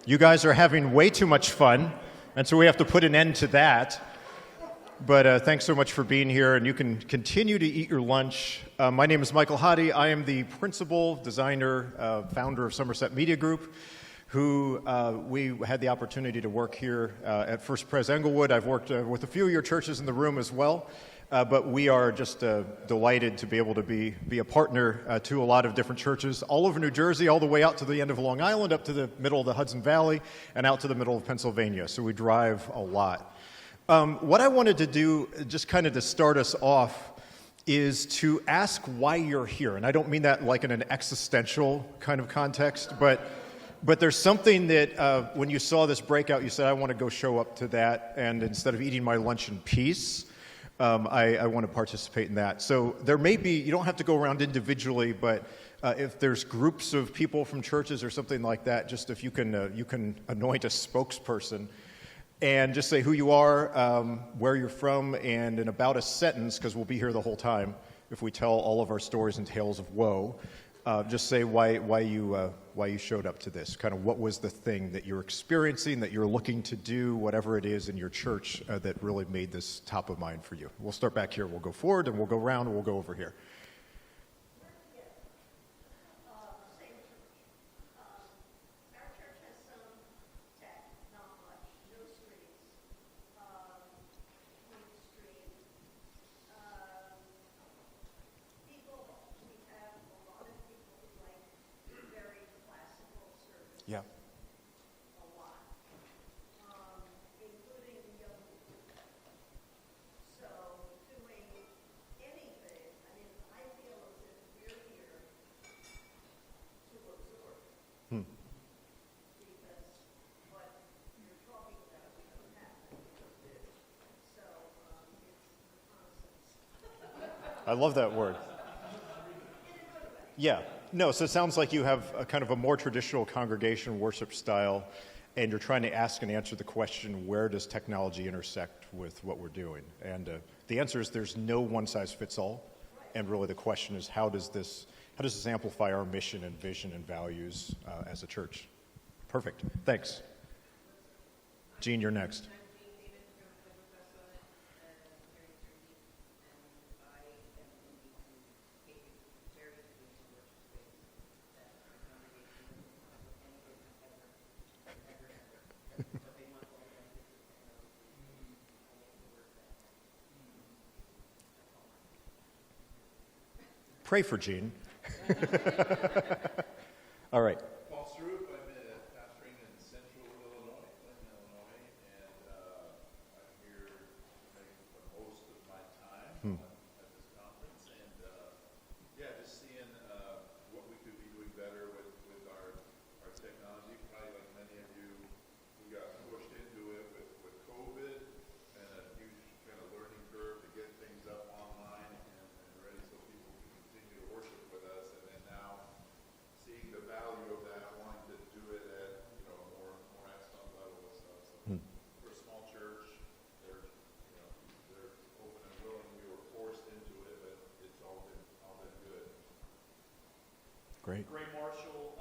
You guys are having way too much fun, and so we have to put an end to that. But thanks so much for being here, and you can continue to eat your lunch. My name is Michael Hoddy. I am the principal, designer, founder of Somerset Media Group, who we had the opportunity to work here at First Pres Englewood. I've worked with a few of your churches in the room as well. But we are just delighted to be able to be a partner to a lot of different churches all over New Jersey, all the way out to the end of Long Island, up to the middle of the Hudson Valley, and out to the middle of Pennsylvania. So we drive a lot. What I wanted to do, just kind of to start us off, is to ask why you're here. And I don't mean that like in an existential kind of context, but there's something that when you saw this breakout, you said, I want to go show up to that, and instead of eating my lunch in peace, I want to participate in that. So there may be, you don't have to go around individually, but if there's groups of people from churches or something like that, just if you can anoint a spokesperson and just say who you are, where you're from, and in about a sentence, because we'll be here the whole time if we tell all of our stories and tales of woe, just say why you showed up to this. Kind of what was the thing that you're experiencing, that you're looking to do, whatever it is in your church that really made this top of mind for you. We'll start back here. We'll go forward, and we'll go around, and we'll go over here. Yeah. A lot, including young people. So doing anything, I mean, I feel as if we're here to absorb. Because what you're talking about, we don't have to do. So it's reconnaissance. I love that word. Yeah. No, so it sounds like you have a kind of a more traditional congregation worship style, and you're trying to ask and answer the question, where does technology intersect with what we're doing? And the answer is there's no one-size-fits-all, and really the question is how does this amplify our mission and vision and values as a church? Perfect. Thanks. Jean, you're next. Pray for Jean. All right. Paul Struve, I'm pastoring in central Illinois, Clinton, Illinois, and I'm here to make the most of my time at this conference. And just seeing what we could be doing better with our technology. Probably like many of you, we got pushed into it with COVID and a huge kind of learning curve to get things up online and ready so people can continue to worship with us, and then now seeing the value of that, wanting to do it at more at some level and stuff. So for a small church, they're open and willing. We were forced into it, but it's all been good. Great. Gray Marshall,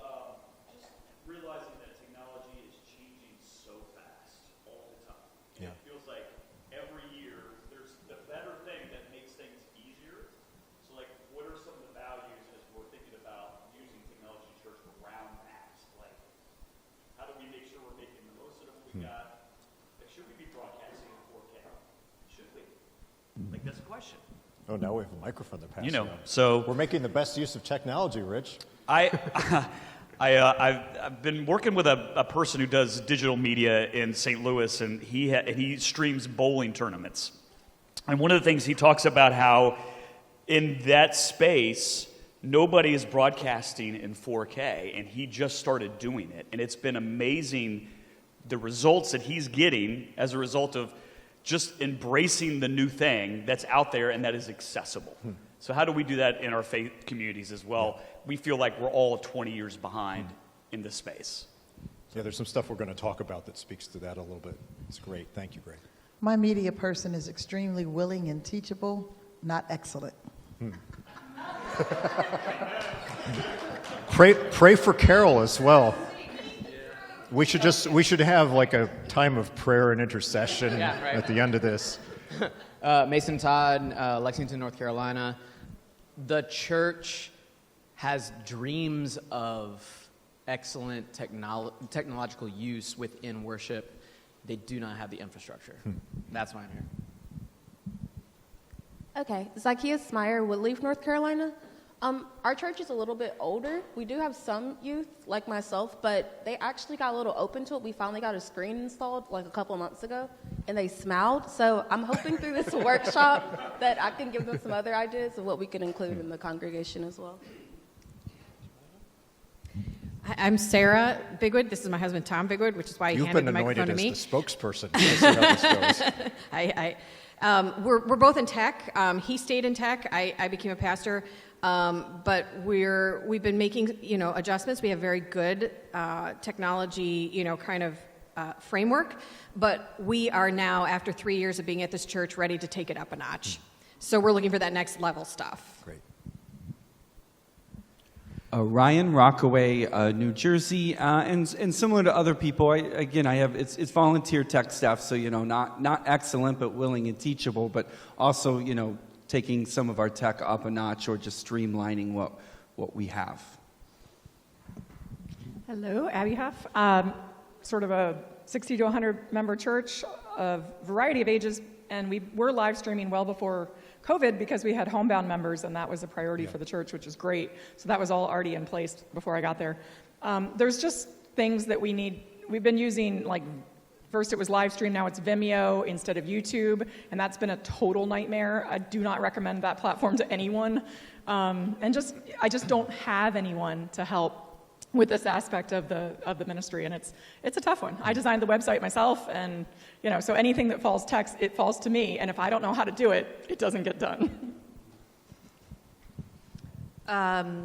just realizing that technology is changing so fast all the time. Yeah. It feels like every year there's the better thing that makes things easier. So like, what are some of the values as we're thinking about using technology in church around that? Like, how do we make sure we're making the most of what we got? Like, should we be broadcasting in 4K? Should we? Like, that's a question. Oh, now we have a microphone to pass around. So We're making the best use of technology, Rich. I've been working with a person who does digital media in St. Louis, and he streams bowling tournaments. And one of the things he talks about how in that space, nobody is broadcasting in 4K, and he just started doing it. And it's been amazing the results that he's getting as a result of just embracing the new thing that's out there and that is accessible. So how do we do that in our faith communities as well? We feel like we're all 20 years behind in this space. Yeah, there's some stuff we're going to talk about that speaks to that a little bit. It's great. Thank you, Greg. My media person is extremely willing and teachable, not excellent. Pray for Carol as well. We should have like a time of prayer and intercession Yeah, right. at the end of this. Mason Todd, Lexington, North Carolina. The church has dreams of excellent technological use within worship. They do not have the infrastructure. That's why I'm here. Okay, Zacchaeus Meyer, Woodleaf, North Carolina. Our church is a little bit older. We do have some youth, like myself, but they actually got a little open to it. We finally got a screen installed like a couple of months ago, and they smiled. So I'm hoping through this workshop that I can give them some other ideas of what we can include in the congregation as well. Hi, I'm Sarah Bigwood. This is my husband, Tom Bigwood, which is why he You've handed been the microphone anointed to me. as the spokesperson. Let's see how this goes. We're both in tech. He stayed in tech. I became a pastor. But we've been making, adjustments. We have very good technology, framework. But we are now, after 3 years of being at this church, ready to take it up a notch. So we're looking for that next level stuff. Great. Ryan, Rockaway, New Jersey, and similar to other people, I have it's volunteer tech staff, so not excellent but willing and teachable, but also taking some of our tech up a notch or just streamlining what we have. Hello, Abby Huff. Sort of a 60 to 100 member church of variety of ages, and we were live streaming well before COVID because we had homebound members, and that was a priority for the church, which is great. So that was all already in place before I got there. There's just things that we need. We've been using, first it was live stream, now it's Vimeo instead of YouTube, and that's been a total nightmare. I do not recommend that platform to anyone. I just don't have anyone to help with this aspect of the ministry, and it's a tough one. I designed the website myself, and so anything that falls text, it falls to me, and if I don't know how to do it, it doesn't get done.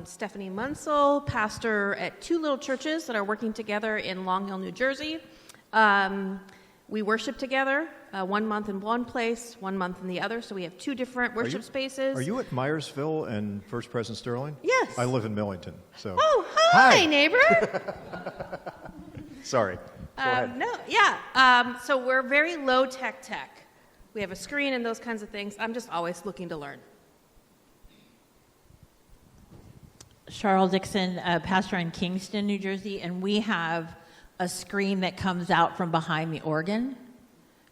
Stephanie Munsell, pastor at two little churches that are working together in Long Hill, New Jersey. We worship together, 1 month in one place, 1 month in the other, so we have two different worship spaces. Are you at Myersville and First Pres and Sterling? Yes. I live in Millington, so. Oh, hi. Neighbor. Sorry. Go ahead. So we're very low tech. We have a screen and those kinds of things. I'm just always looking to learn. Charles Dixon, pastor in Kingston, New Jersey, and we have a screen that comes out from behind the organ.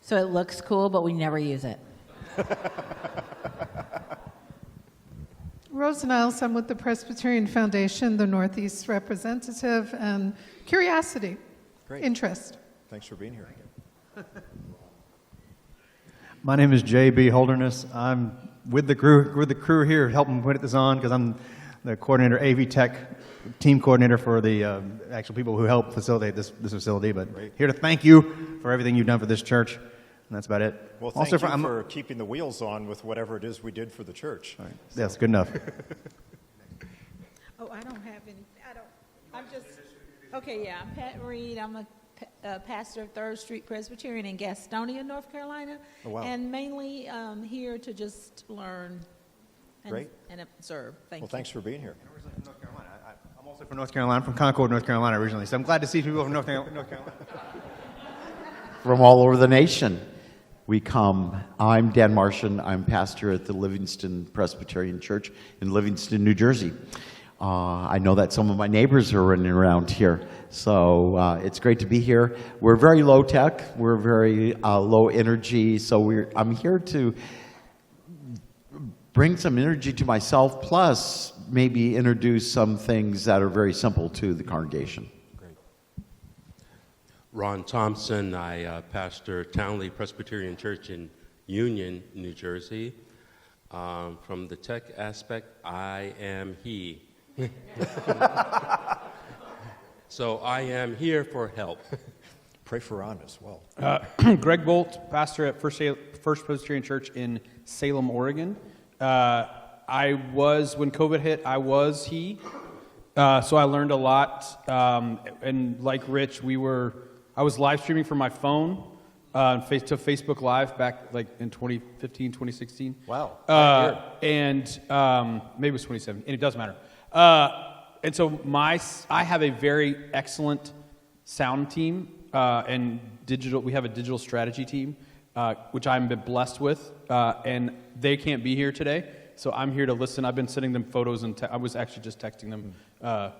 So it looks cool, but we never use it. Rose Niles, I'm with the Presbyterian Foundation, the Northeast representative, and curiosity, interest. Thanks for being here. My name is J.B. Holderness. I'm with the crew here helping put this on because I'm the coordinator, AV Tech team coordinator for the actual people who help facilitate this facility. But here to thank you for everything you've done for this church, and that's about it. Well, thank you for keeping the wheels on with whatever it is we did for the church. All right. Yes, good enough. Oh, I don't have any. I'm Pat Reed. I'm a pastor of 3rd Street Presbyterian in Gastonia, North Carolina. Oh, wow. And mainly here to just learn and observe. Thank you. Thanks for being here. I'm also from North Carolina, from Concord, North Carolina originally, so I'm glad to see people from North Carolina. From all over the nation we come. I'm Dan Martian. I'm pastor at the Livingston Presbyterian Church in Livingston, New Jersey. I know that some of my neighbors are running around here, so it's great to be here. We're very low tech, we're very low energy, so I'm here to bring some energy to myself, plus maybe introduce some things that are very simple to the congregation. Great. Ron Thompson, I pastor Townley Presbyterian Church in Union, New Jersey. From the tech aspect, I am he. So I am here for help. Pray for Ron as well. Greg Bolt, pastor at First Presbyterian Church in Salem, Oregon. I was, when COVID hit, I was he. So I learned a lot. And like Rich, I was live streaming from my phone to Facebook Live back in 2015, 2016. Wow. And maybe it was 2017, and it doesn't matter. And so I have a very excellent sound team and digital. We have a digital strategy team, which I'm been blessed with, and they can't be here today, so I'm here to listen. I've been sending them photos, and I was actually just texting them,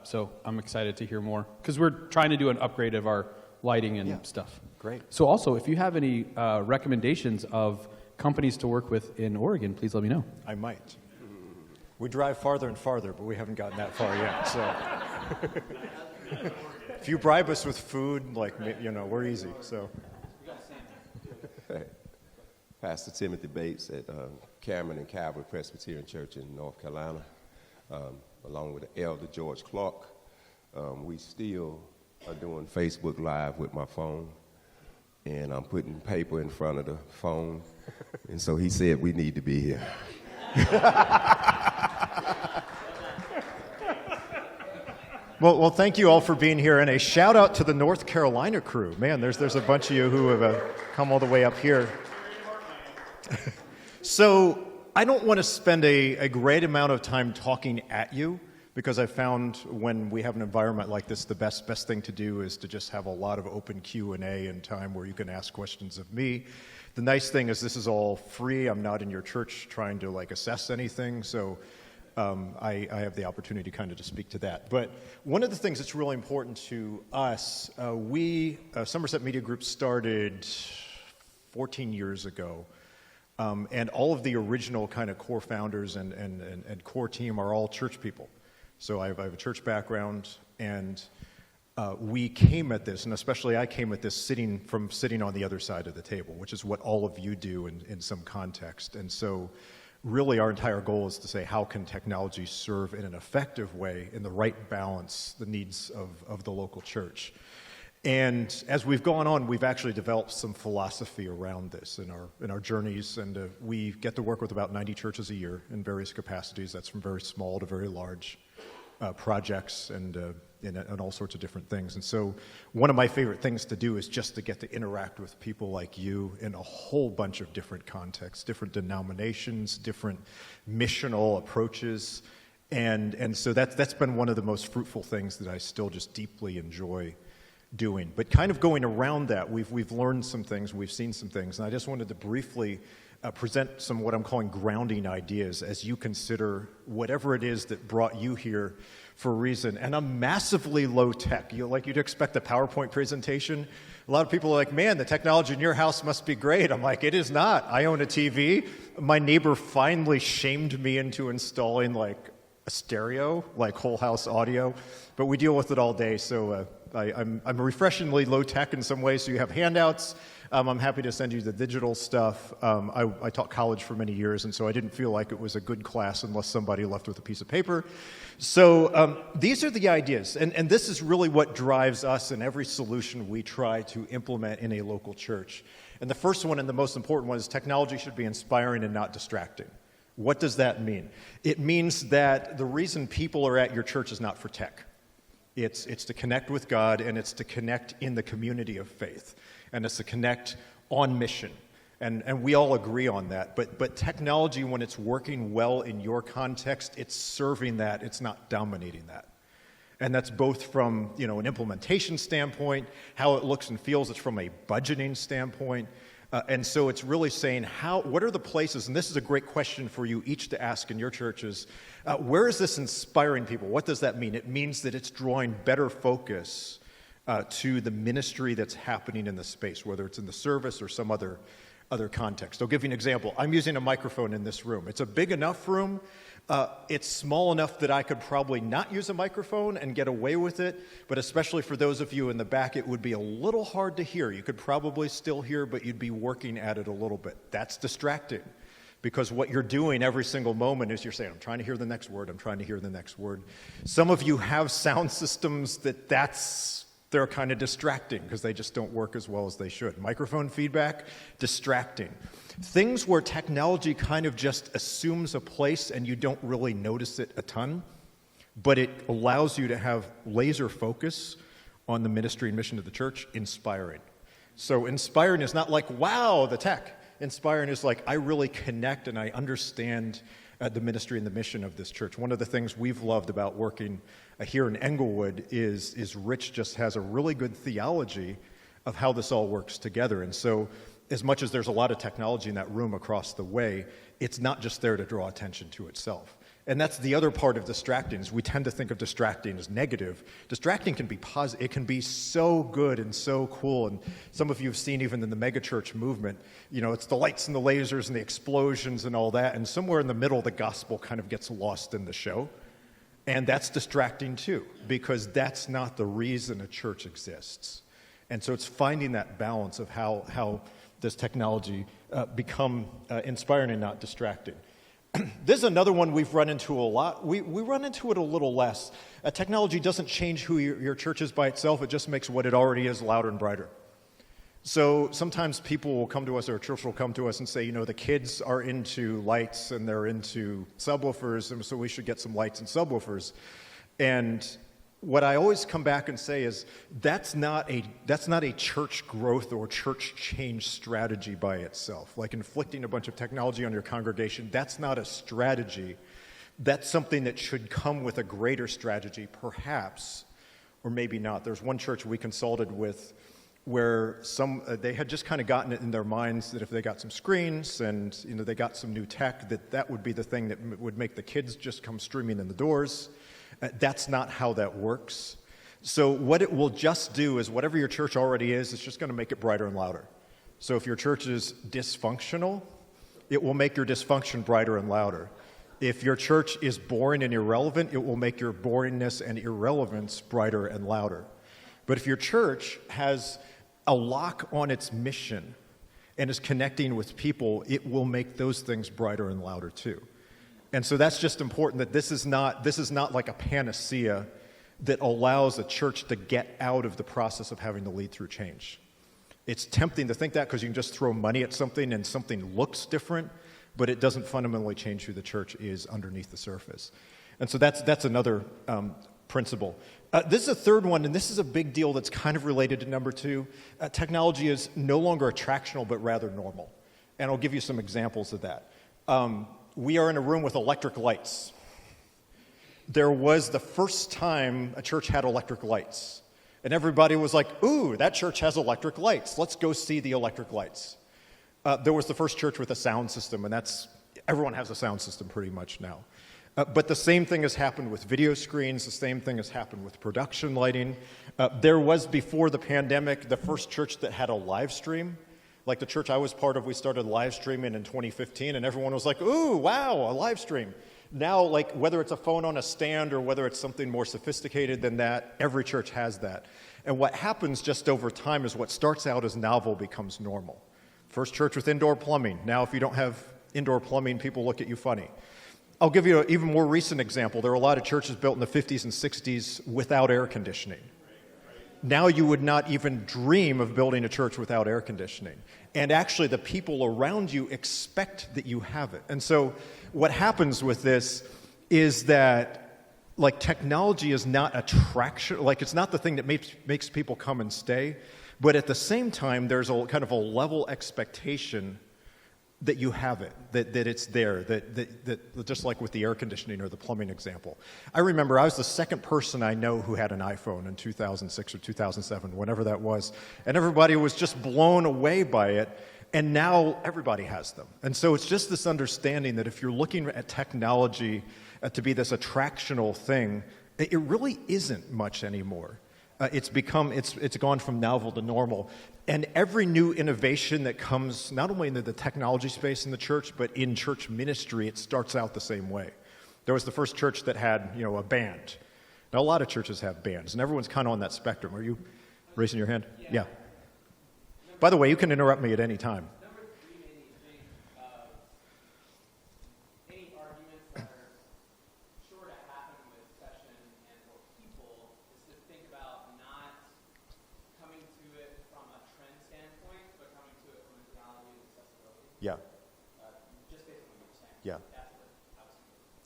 so I'm excited to hear more because we're trying to do an upgrade of our lighting and stuff. Great. So also, if you have any recommendations of companies to work with in Oregon, please let me know. I might. We drive farther and farther, but we haven't gotten that far yet. So, if you bribe us with food, like, you know, we're easy. So, Pastor Timothy Bates at Cameron and Calvary Presbyterian Church in North Carolina, along with the elder George Clark. We still are doing Facebook Live with my phone, and I'm putting paper in front of the phone, and so he said we need to be here. well, thank you all for being here, and a shout out to the North Carolina crew. Man, there's a bunch of you who have come all the way up here. So I don't want to spend a great amount of time talking at you, because I found when we have an environment like this, the best thing to do is to just have a lot of open Q&A and time where you can ask questions of me. The nice thing is this is all free. I'm not in your church trying to like assess anything, so I have the opportunity kind of to speak to that. But one of the things that's really important to us, Somerset Media Group started 14 years ago. And all of the original kind of core founders and core team are all church people. So I have a church background, and we came at this, and especially I came at this sitting on the other side of the table, which is what all of you do in some context. And so really our entire goal is to say, how can technology serve in an effective way, in the right balance, the needs of the local church? And as we've gone on, we've actually developed some philosophy around this in our journeys, and we get to work with about 90 churches a year in various capacities. That's from very small to very large projects and all sorts of different things. And so one of my favorite things to do is just to get to interact with people like you in a whole bunch of different contexts, different denominations, different missional approaches. And so that's been one of the most fruitful things that I still just deeply enjoy doing. But kind of going around that, we've learned some things, we've seen some things, and I just wanted to briefly present some what I'm calling grounding ideas as you consider whatever it is that brought you here for a reason. And I'm massively low tech. You'd expect a PowerPoint presentation. A lot of people are like, man, the technology in your house must be great. I'm like, it is not. I own a TV. My neighbor finally shamed me into installing like a stereo, like whole house audio, but we deal with it all day. So I'm refreshingly low tech in some ways. So you have handouts. I'm happy to send you the digital stuff. I taught college for many years, and so I didn't feel like it was a good class unless somebody left with a piece of paper. So these are the ideas, and this is really what drives us in every solution we try to implement in a local church. And the first one and the most important one is technology should be inspiring and not distracting. What does that mean? It means that the reason people are at your church is not for tech. It's to connect with God, and it's to connect in the community of faith, and it's to connect on mission. And we all agree on that. But technology, when it's working well in your context, it's serving that. It's not dominating that. And that's both from an implementation standpoint, how it looks and feels. It's from a budgeting standpoint. And so it's really saying, what are the places, and this is a great question for you each to ask in your churches, where is this inspiring people? What does that mean? It means that it's drawing better focus to the ministry that's happening in the space, whether it's in the service or some other context. I'll give you an example. I'm using a microphone in this room. It's a big enough room. It's small enough that I could probably not use a microphone and get away with it, but especially for those of you in the back, it would be a little hard to hear. You could probably still hear, but you'd be working at it a little bit. That's distracting, because what you're doing every single moment is you're saying, I'm trying to hear the next word, I'm trying to hear the next word. Some of you have sound systems they're kind of distracting because they just don't work as well as they should. Microphone feedback, distracting. Things where technology kind of just assumes a place and you don't really notice it a ton, but it allows you to have laser focus on the ministry and mission of the church, inspiring. So inspiring is not like, wow, the tech. Inspiring is like, I really connect and I understand the ministry and the mission of this church. One of the things we've loved about working here in Englewood is Rich just has a really good theology of how this all works together. And so as much as there's a lot of technology in that room across the way, it's not just there to draw attention to itself. And that's the other part of distracting, is we tend to think of distracting as negative. Distracting can be positive. It can be so good and so cool. And some of you have seen even in the megachurch movement, it's the lights and the lasers and the explosions and all that. And somewhere in the middle, the gospel kind of gets lost in the show. And that's distracting too, because that's not the reason a church exists. And so it's finding that balance of how does technology become inspiring and not distracting. This is another one we've run into a lot. We run into it a little less. Technology doesn't change who your church is by itself. It just makes what it already is louder and brighter. So sometimes people will come to us, or a church will come to us and say, the kids are into lights and they're into subwoofers, and so we should get some lights and subwoofers. And what I always come back and say is that's not a church growth or church change strategy by itself. Like inflicting a bunch of technology on your congregation, that's not a strategy. That's something that should come with a greater strategy, perhaps, or maybe not. There's one church we consulted with where they had just kind of gotten it in their minds that if they got some screens and they got some new tech, that would be the thing that would make the kids just come streaming in the doors. That's not how that works. So what it will just do is whatever your church already is, it's just going to make it brighter and louder. So if your church is dysfunctional, it will make your dysfunction brighter and louder. If your church is boring and irrelevant, it will make your boringness and irrelevance brighter and louder. But if your church has a lock on its mission and is connecting with people, it will make those things brighter and louder too. And so that's just important, that this is not like a panacea that allows a church to get out of the process of having to lead through change. It's tempting to think that because you can just throw money at something and something looks different, but it doesn't fundamentally change who the church is underneath the surface. And so that's another principle. This is a third one, and this is a big deal that's kind of related to number 2. Technology is no longer attractional, but rather normal. And I'll give you some examples of that. We are in a room with electric lights. There was the first time a church had electric lights. And everybody was like, ooh, that church has electric lights. Let's go see the electric lights. There was the first church with a sound system, and everyone has a sound system pretty much now. But the same thing has happened with video screens. The same thing has happened with production lighting. There was, before the pandemic, the first church that had a live stream. Like the church I was part of, we started live streaming in 2015, and everyone was like, ooh, wow, a live stream. Now, like whether it's a phone on a stand or whether it's something more sophisticated than that, every church has that. And what happens just over time is what starts out as novel becomes normal. First church with indoor plumbing. Now, if you don't have indoor plumbing, people look at you funny. I'll give you an even more recent example. There are a lot of churches built in the 50s and 60s without air conditioning. Now you would not even dream of building a church without air conditioning. And actually the people around you expect that you have it. And so what happens with this is that like technology is not attraction, like it's not the thing that makes people come and stay, but at the same time there's a kind of a level expectation that you have it, that it's there, that just like with the air conditioning or the plumbing example. I remember I was the second person I know who had an iPhone in 2006 or 2007, whenever that was, and everybody was just blown away by it, and now everybody has them. And so it's just this understanding that if you're looking at technology to be this attractional thing, it really isn't much anymore. It's gone from novel to normal. And every new innovation that comes, not only into the technology space in the church, but in church ministry, it starts out the same way. There was the first church that had, a band. Now, a lot of churches have bands, and everyone's kind of on that spectrum. Are you raising your hand? Yeah. By the way, you can interrupt me at any time.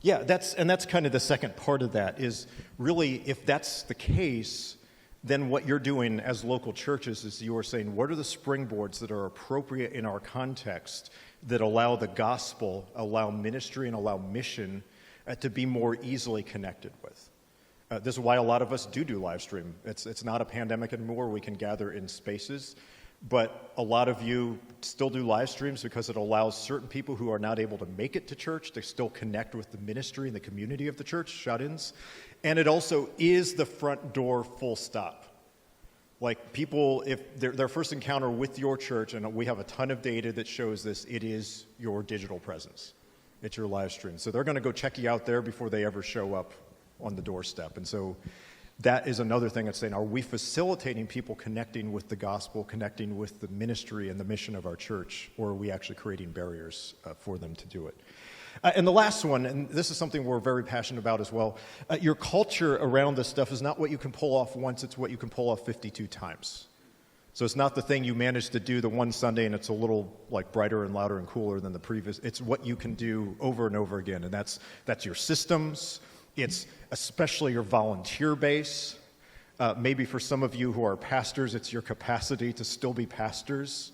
Yeah, that's kind of the second part of that is really if that's the case, then what you're doing as local churches is you are saying, what are the springboards that are appropriate in our context that allow the gospel, allow ministry, and allow mission to be more easily connected with? This is why a lot of us do live stream. It's not a pandemic anymore. We can gather in spaces. But a lot of you still do live streams because it allows certain people who are not able to make it to church to still connect with the ministry and the community of the church, shut-ins. And it also is the front door, full stop. Like people, if their first encounter with your church, and we have a ton of data that shows this, it is your digital presence. It's your live stream. So they're going to go check you out there before they ever show up on the doorstep. And so that is another thing that's saying, are we facilitating people connecting with the gospel, connecting with the ministry and the mission of our church, or are we actually creating barriers for them to do it? And the last one, and this is something we're very passionate about as well, your culture around this stuff is not what you can pull off once, it's what you can pull off 52 times. So it's not the thing you managed to do the one Sunday and it's a little like brighter and louder and cooler than the previous. It's what you can do over and over again, and that's your systems. It's especially your volunteer base. Maybe for some of you who are pastors, it's your capacity to still be pastors,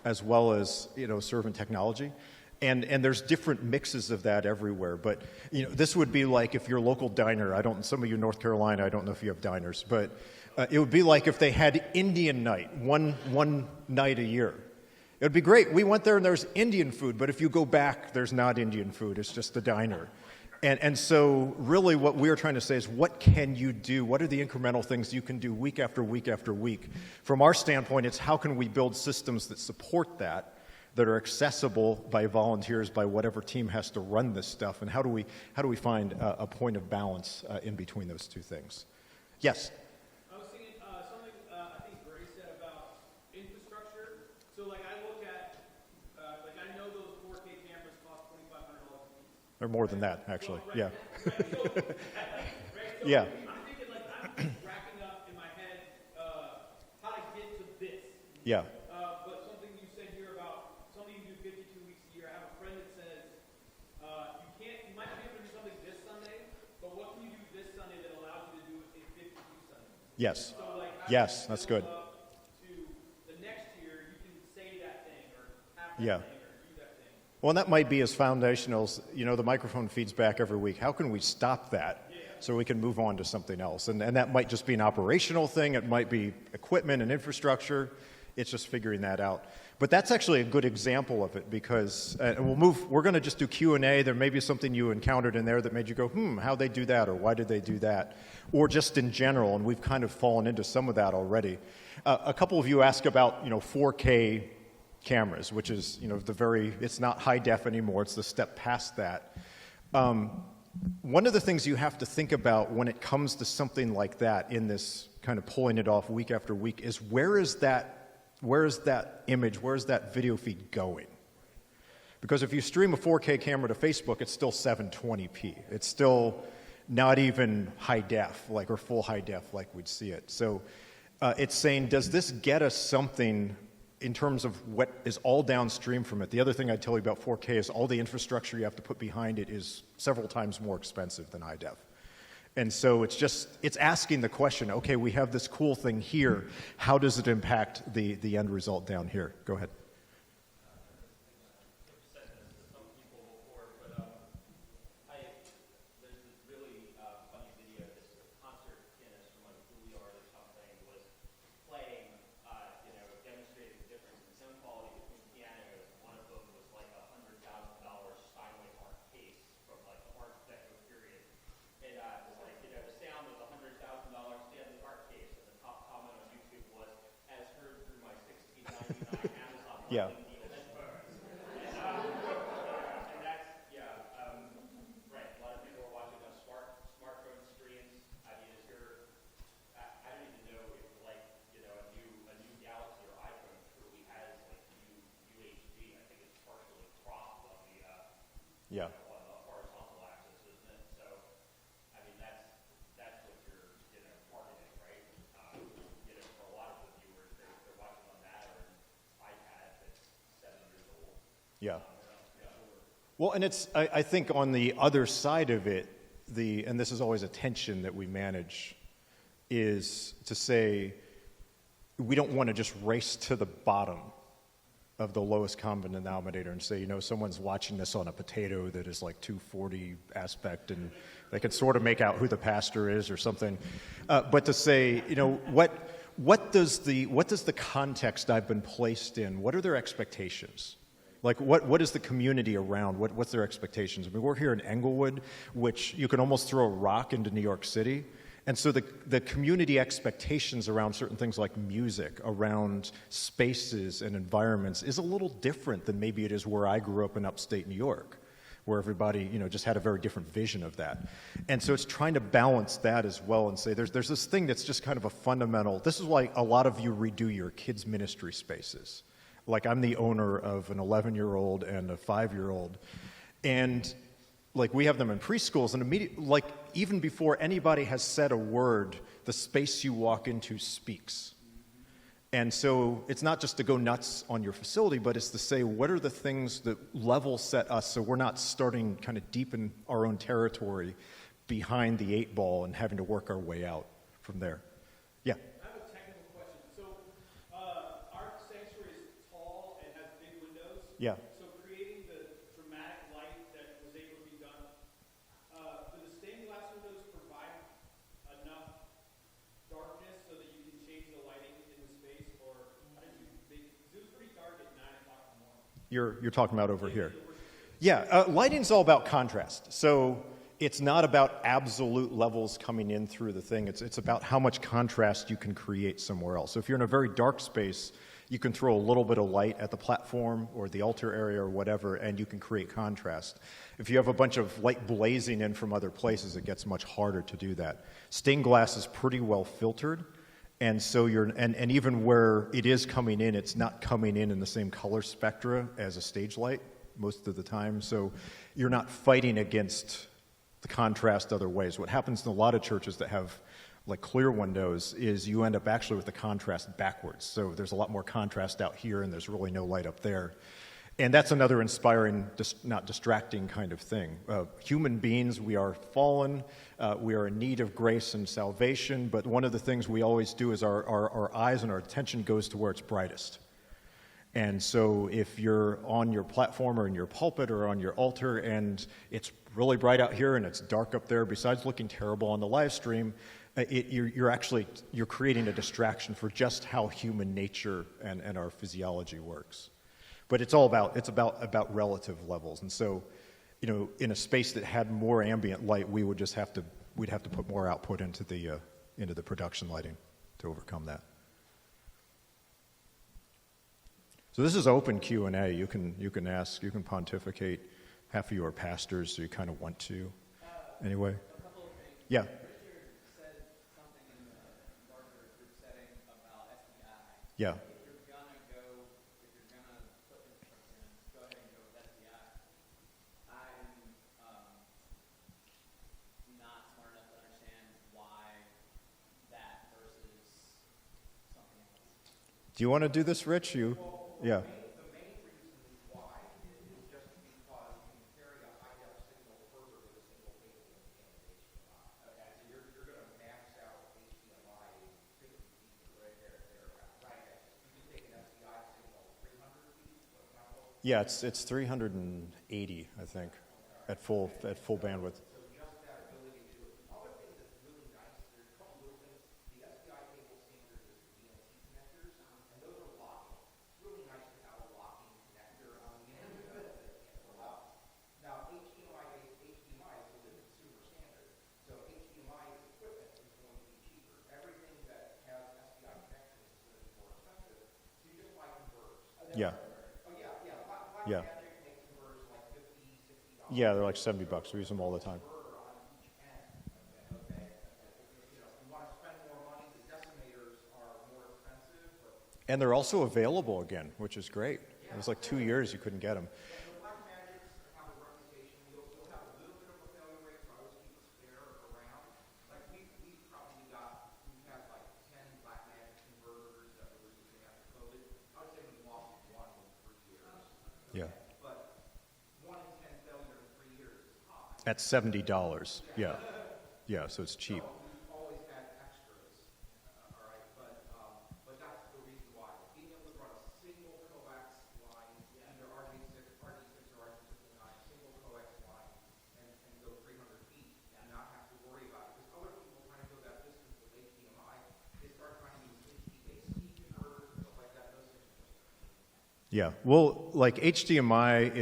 as well as serve in technology. And there's different mixes of that everywhere. But this would be like if your local diner. Some of you in North Carolina, I don't know if you have diners, but it would be like if they had Indian night one night a year. It would be great. We went there and there's Indian food, but if you go back, there's not Indian food. It's just a diner. And so really what we're trying to say is, what can you do? What are the incremental things you can do week after week after week? From our standpoint, it's how can we build systems that support that are accessible by volunteers, by whatever team has to run this stuff, and how do we find a point of balance in between those two things? Yes? I was thinking something I think Grace said about infrastructure. So I look at, I know those 4K cameras cost $2,500 a piece. Or more than that, actually. Right. Yeah. So Yeah. I'm thinking I'm racking up in my head how to get to this. Yeah. But something you said here about something you do 52 weeks a year. I have a friend that says you might be able to do something this Sunday, but what can you do this Sunday that allows you to do it in 52 Sundays? Yes. So Yes, that's good. To the next year, you can say that thing or have that Yeah. thing or do that thing. Well, and that might be as foundational as, the microphone feeds back every week. How can we stop that so we can move on to something else? And that might just be an operational thing. It might be equipment and infrastructure. It's just figuring that out. But that's actually a good example of it because we're going to just do Q&A. There may be something you encountered in there that made you go, how'd they do that? Or why did they do that? Or just in general, and we've kind of fallen into some of that already. A couple of you ask about, 4K cameras, which is, it's not high def anymore. It's the step past that. One of the things you have to think about when it comes to something like that in this kind of pulling it off week after week is where is that image, where is that video feed going? Because if you stream a 4K camera to Facebook, it's still 720p. It's still not even high def, or full high def like we'd see it. So it's saying, does this get us something in terms of what is all downstream from it? The other thing I'd tell you about 4K is all the infrastructure you have to put behind it is several times more expensive than high def. And so it's asking the question, okay, we have this cool thing here. How does it impact the end result down here? Go ahead. Yeah. Yeah. horizontal axis, isn't it? So, that's what you're, marketing, right? For a lot of the viewers, they're watching on that or an iPad that's 7 years old. Yeah. Well, and I think on the other side of it, and this is always a tension that we manage, is to say we don't want to just race to the bottom of the lowest common denominator and say, you know, someone's watching this on a potato that is like 240 aspect and they can sort of make out who the pastor is or something. But to say, you know, what does the context I've been placed in, what are their expectations? Like, what is the community around? What's their expectations? I mean, we're here in Englewood, which you can almost throw a rock into New York City. And so the community expectations around certain things like music, around spaces and environments is a little different than maybe it is where I grew up in upstate New York, where everybody, you know, just had a very different vision of that. And so it's trying to balance that as well and say there's this thing that's just kind of a fundamental, this is why a lot of you redo your kids' ministry spaces. Like, I'm the owner of an 11-year-old and a 5-year-old, and like, we have them in preschools, and like, even before anybody has said a word, the space you walk into speaks. And so it's not just to go nuts on your facility, but it's to say, what are the things that level set us so we're not starting kind of deep in our own territory behind the 8 ball and having to work our way out from there. Yeah. I have a technical question. So our sanctuary is tall and has big windows. Yeah. So creating the dramatic light that was able to be done, do the stained glass windows provide enough darkness so that you can change the lighting in the space, or how did you make it? It was pretty dark at 9 o'clock in the morning. You're talking about over here. Yeah, lighting's all about contrast. So it's not about absolute levels coming in through the thing. It's about how much contrast you can create somewhere else. So if you're in a very dark space, you can throw a little bit of light at the platform or the altar area or whatever, and you can create contrast. If you have a bunch of light blazing in from other places, it gets much harder to do that. Stained glass is pretty well filtered, and so and even where it is coming in, it's not coming in the same color spectra as a stage light most of the time. So you're not fighting against the contrast other ways. What happens in a lot of churches that have like clear windows is you end up actually with the contrast backwards. So there's a lot more contrast out here and there's really no light up there. And that's another inspiring, not distracting kind of thing. Human beings, we are fallen, we are in need of grace and salvation, but one of the things we always do is our eyes and our attention goes to where it's brightest. And so if you're on your platform or in your pulpit or on your altar and it's really bright out here and it's dark up there, besides looking terrible on the live stream, you're creating a distraction for just how human nature and our physiology works. But it's about relative levels. And so, you know, in a space that had more ambient light, we'd have to put more output into the production lighting to overcome that. So this is open Q&A. You can ask, you can pontificate. Half of you are pastors, so you kind of want to. Anyway. A couple of things. Yeah. Richard said something in the larger group setting about SDI. Yeah. If you're gonna put infrastructure in, go ahead and go with SDI. I'm not smart enough to understand why that versus something else. Do you want to do this, Rich? Yeah. The main reason why is just because you can carry a high-def signal further with a single cable than you can with HDMI. Okay, so you're going to max out HDMI 50 feet right there, right? You can take an SDI signal 300 feet. Yeah, it's 380, I think, at full bandwidth. So just that ability to do it. The other thing that's really nice, there's a couple little things. The SDI cable standard is the DLT connectors, and those are locking. It's really nice to have a locking connector on the end of it that it can't go out. Now, HDMI is the consumer standard. So HDMI equipment is going to be cheaper. Everything that has SDI connections is going to be more expensive. So you just buy converters. Yeah. Oh, yeah. Yeah. Magic makes converters like $50, $60. Yeah, they're like $70. We use them all the time. And they're also available again, which is great. It was like 2 years you couldn't get them. Yeah. But 1 in 10 failure in 3 years is high. At $70. Yeah. Yeah, so it's cheap. So we've always had extras Yeah, well, like HDMI,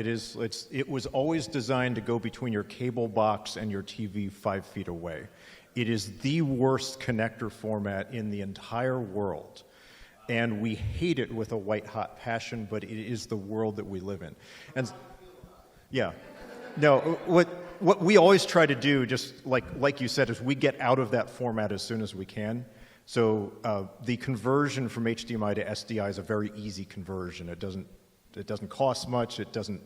it was always designed to go between your cable box and your TV 5 feet away. It is the worst connector format in the entire world. And we hate it with a white-hot passion, but it is the world that we live in. And yeah, no, what we always try to do, just like you said, is we get out of that format as soon as we can. So the conversion from HDMI to SDI is a very easy conversion. It doesn't cost much. It doesn't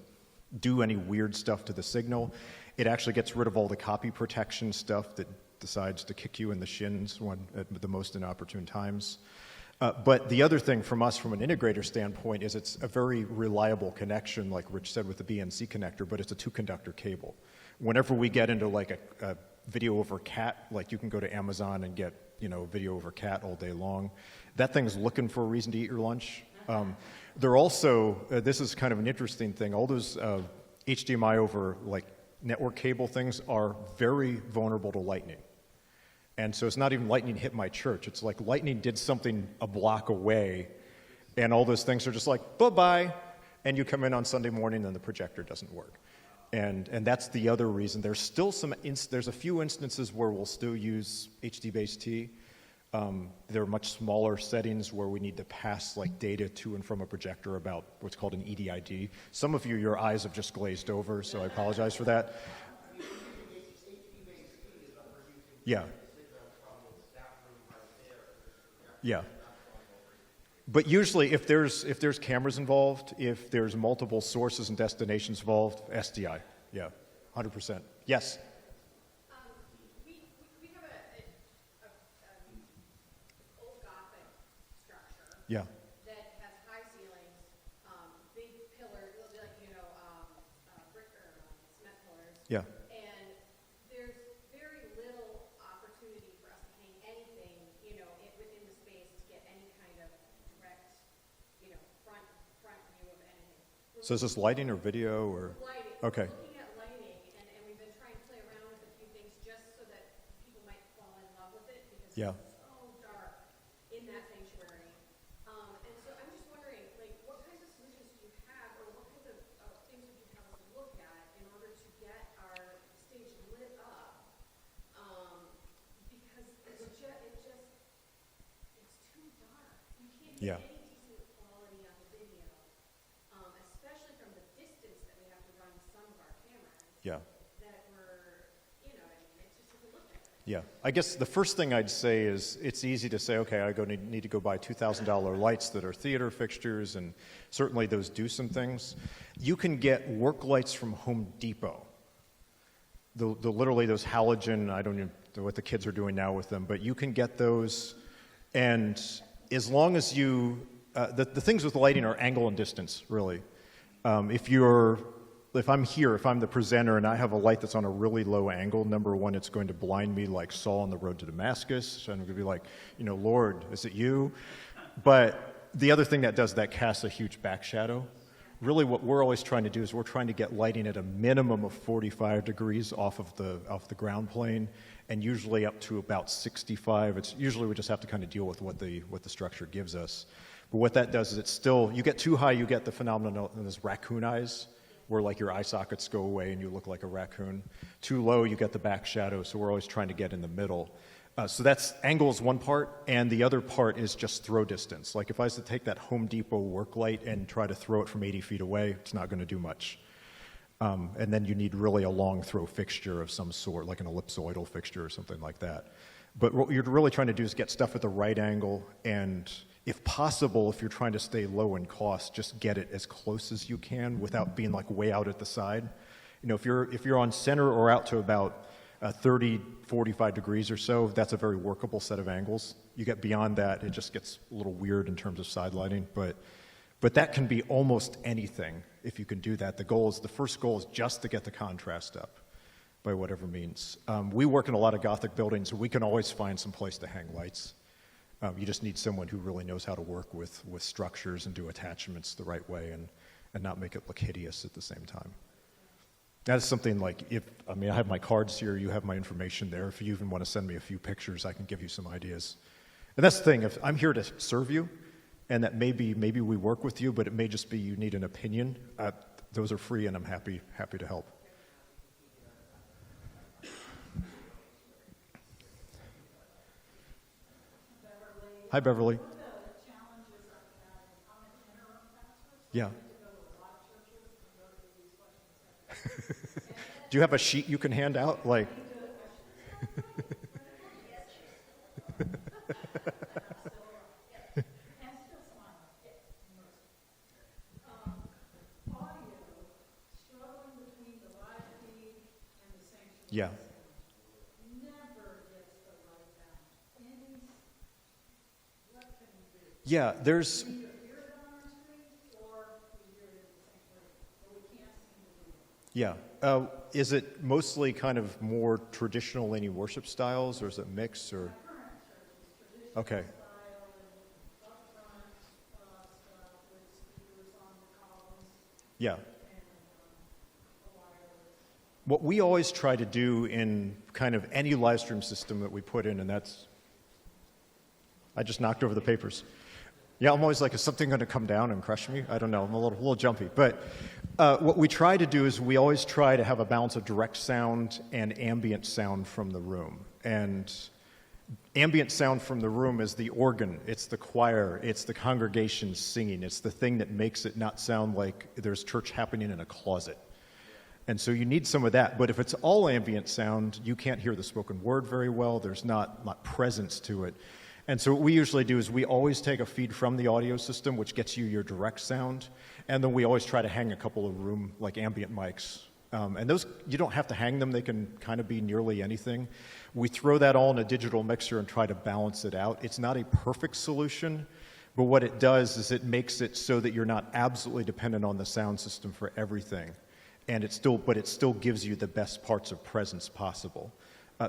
do any weird stuff to the signal. It actually gets rid of all the copy protection stuff that decides to kick you in the shins at the most inopportune times. But the other thing from us, from an integrator standpoint, is it's a very reliable connection, like Rich said with the BNC connector, but it's a 2-conductor cable. Whenever we get into like a video over CAT, like you can go to Amazon and get video over CAT all day long. That thing's looking for a reason to eat your lunch. They're also, this is kind of an interesting thing, all those HDMI over like network cable things are very vulnerable to lightning. And so it's not even lightning hit my church. It's like lightning did something a block away, and all those things are just like, bye-bye, and you come in on Sunday morning and the projector doesn't work. And that's the other reason. There's still there's a few instances where we'll still use HD base T. There are much smaller settings where we need to pass like data to and from a projector about what's called an EDID. Some of you, your eyes have just glazed over, so I apologize for that. Yeah. Yeah. But usually, if there's cameras involved, if there's multiple sources and destinations involved, SDI, yeah, 100%. Yes. We have an old Gothic structure. Yeah. That has high ceilings, big pillars, like brick or cement pillars. Yeah. And there's very little opportunity for us to hang anything, within the space to get any kind of direct, front view of anything. So is this lighting or video or? Lighting. Okay. Looking at lighting, and we've been trying to play around with a few things just so that people might fall in love with it because Yeah. it's so dark in that sanctuary. And so I'm just wondering, like, what kinds of solutions do you have, or what kinds of things would you have us look at in order to get our stage lit up? Because it's too dark. You can't get Yeah. any decent quality on the video, especially from the distance that we have to run some of our cameras. Yeah. That we're, it just doesn't look right. Yeah, I guess the first thing I'd say is it's easy to say, okay, need to go buy $2,000 lights that are theater fixtures, and certainly those do some things. You can get work lights from Home Depot. Literally those halogen, I don't even know what the kids are doing now with them, but you can get those, and as long as you, the things with lighting are angle and distance, really. If I'm here, if I'm the presenter and I have a light that's on a really low angle, number one, it's going to blind me like Saul on the road to Damascus. And I'm going to be like, Lord, is it you? But the other thing that casts a huge back shadow. Really what we're always trying to do is we're trying to get lighting at a minimum of 45 degrees off the ground plane, and usually up to about 65. It's usually we just have to kind of deal with what the structure gives us. But what that does is you get too high, you get the phenomenon known as raccoon eyes, where like your eye sockets go away and you look like a raccoon. Too low, you get the back shadow, so we're always trying to get in the middle. So that's angle is one part, and the other part is just throw distance. Like if I was to take that Home Depot work light and try to throw it from 80 feet away, it's not going to do much. And then you need really a long throw fixture of some sort, like an ellipsoidal fixture or something like that. But what you're really trying to do is get stuff at the right angle, and if possible, if you're trying to stay low in cost, just get it as close as you can without being like way out at the side. If you're on center or out to about 30, 45 degrees or so, that's a very workable set of angles. You get beyond that, it just gets a little weird in terms of side lighting, but that can be almost anything if you can do that. The first goal is just to get the contrast up by whatever means. We work in a lot of Gothic buildings, so we can always find some place to hang lights. You just need someone who really knows how to work with structures and do attachments the right way and not make it look hideous at the same time. That's something like, I have my cards here, you have my information there. If you even want to send me a few pictures, I can give you some ideas. And that's the thing, if I'm here to serve you, and that maybe we work with you, but it may just be you need an opinion. Those are free, and I'm happy to help. Hi, Beverly. Yeah. Do you have a sheet you can hand out? Like. Yeah. Yeah, there's. Yeah. Is it mostly kind of more traditional any worship styles, or is it mixed, or? Okay. Yeah. What we always try to do in kind of any live stream system that we put in, and that's, I just knocked over the papers. Yeah, I'm always like, is something going to come down and crush me? I don't know, I'm a little jumpy. But what we try to do is we always try to have a balance of direct sound and ambient sound from the room. And ambient sound from the room is the organ, it's the choir, it's the congregation singing, it's the thing that makes it not sound like there's church happening in a closet. And so you need some of that. But if it's all ambient sound, you can't hear the spoken word very well. There's not presence to it. And so what we usually do is we always take a feed from the audio system, which gets you your direct sound. And then we always try to hang a couple of room, like ambient mics. And those, you don't have to hang them. They can kind of be nearly anything. We throw that all in a digital mixer and try to balance it out. It's not a perfect solution, but what it does is it makes it so that you're not absolutely dependent on the sound system for everything. And it still gives you the best parts of presence possible.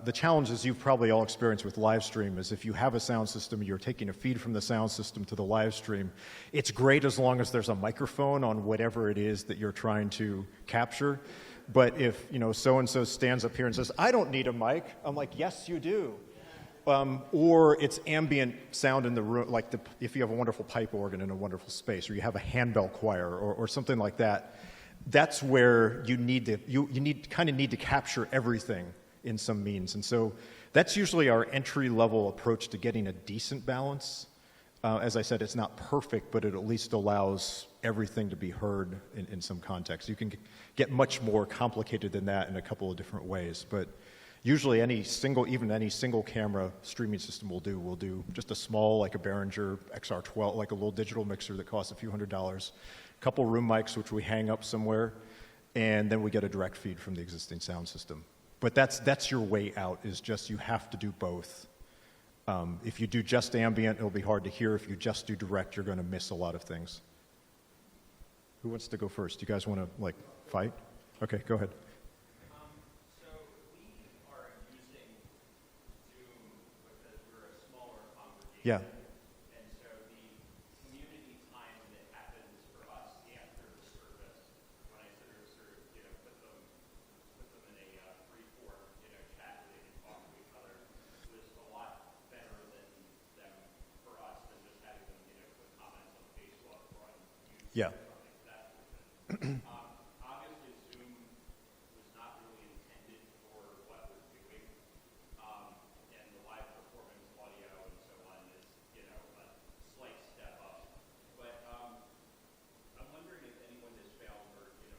The challenges you've probably all experienced with live stream is if you have a sound system and you're taking a feed from the sound system to the live stream, it's great as long as there's a microphone on whatever it is that you're trying to capture. But if, so-and-so stands up here and says, I don't need a mic, I'm like, yes, you do. Or it's ambient sound in the room, like if you have a wonderful pipe organ in a wonderful space, or you have a handbell choir or something like that. That's where you need to capture everything in some means. And so that's usually our entry-level approach to getting a decent balance. As I said, it's not perfect, but it at least allows everything to be heard in some context. You can get much more complicated than that in a couple of different ways. But usually any single camera streaming system will do just a small, like a Behringer XR12, like a little digital mixer that costs a few $100s. Couple room mics which we hang up somewhere, and then we get a direct feed from the existing sound system. But that's your way out, is just you have to do both. If you do just ambient, it'll be hard to hear. If you just do direct, you're going to miss a lot of things. Who wants to go first? Do you guys want to fight? Okay, go ahead. So we are using Zoom because we're a smaller congregation. Yeah. Yeah. Obviously, Zoom was not really intended for what we're doing, and the live performance audio and so on is, a slight step up. But I'm wondering if anyone has found, or if you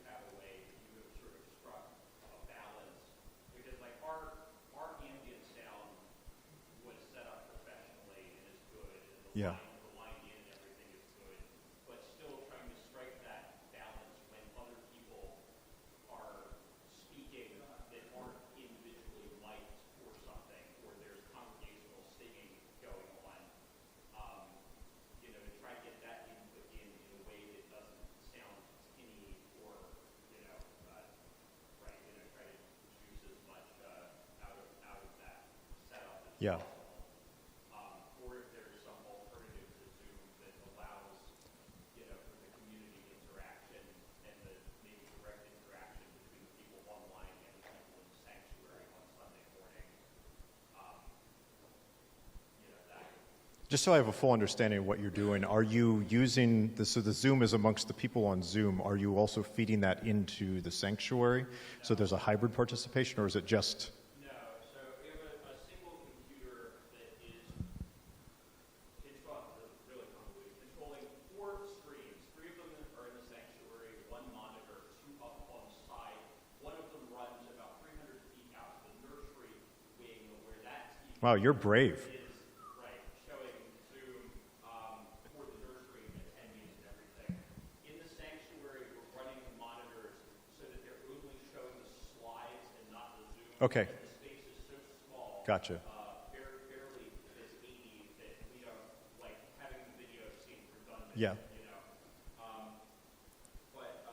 have a way that you have sort of struck a balance, because our ambient sound was set up professionally and is good, and Yeah. Yeah. Or if there's some alternative to Zoom that allows, for the community interaction and the maybe direct interaction between people online and the people in the sanctuary on Sunday morning. Just so I have a full understanding of what you're doing, are you using so the Zoom is amongst the people on Zoom, are you also feeding that into the sanctuary? So there's a hybrid participation, or is it just? No, so we have a single computer that is really convoluted, controlling 4 screens. 3 of them are in the sanctuary, 1 monitor, 2 up on the side. One of them runs about 300 feet out to the nursery wing where that TV Wow, you're brave. is, right, showing Zoom for the nursery attendees and everything. In the sanctuary, we're running the monitors so that they're only showing the slides and not the Zoom. Okay. The space is so small. Gotcha. Barely this 80 that we don't like having the video seem redundant. Yeah. You know, but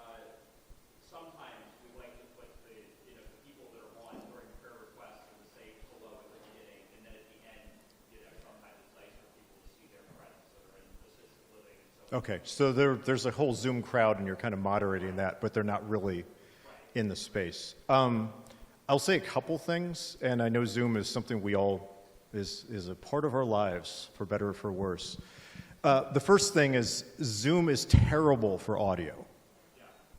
sometimes we like to put the the people that are on during prayer requests and say hello at the beginning, and then at the end, sometimes it's nice for people to see their friends that are in assisted living and so on. Okay, so there's a whole Zoom crowd, and you're kind of moderating that, but they're not really in the space. I'll say a couple things, and I know Zoom is something we all is a part of our lives, for better or for worse. The first thing is Zoom is terrible for audio.